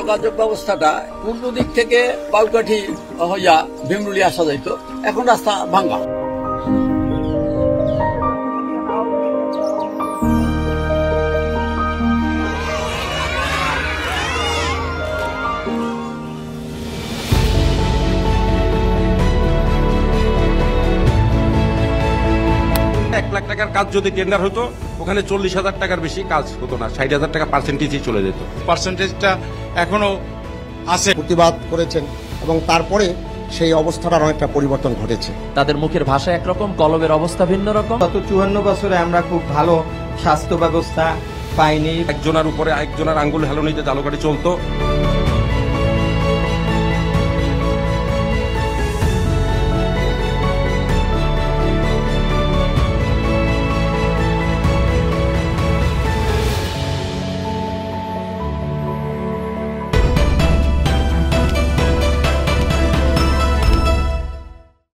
যোগাযোগ ব্যবস্থাটা পূর্ব দিক থেকে পাউকাঠি হইয়া ভীমরুলি আসা যাইত, এখন রাস্তা ভাঙ্গা। লাখ টাকার কাজ যদি টেন্ডার হতো, ওখানে 40,000 টাকার বেশি কাজ হতো না, 60,000 টাকা পার্সেন্টেজে চলে যেত। পার্সেন্টেজটা এখনো আছে। প্রতিবাদ করেছেন এবং তারপরে সেই অবস্থাটার অনেকটা পরিবর্তন ঘটেছে। তাদের মুখের ভাষা একরকম, কলমের অবস্থা ভিন্ন রকম। গত 54 বছরে আমরা খুব ভালো স্বাস্থ্য ব্যবস্থা পাইনি। একজনের উপরে একজনের আঙ্গুল হেলনিতে জালগাড়ি চলতো।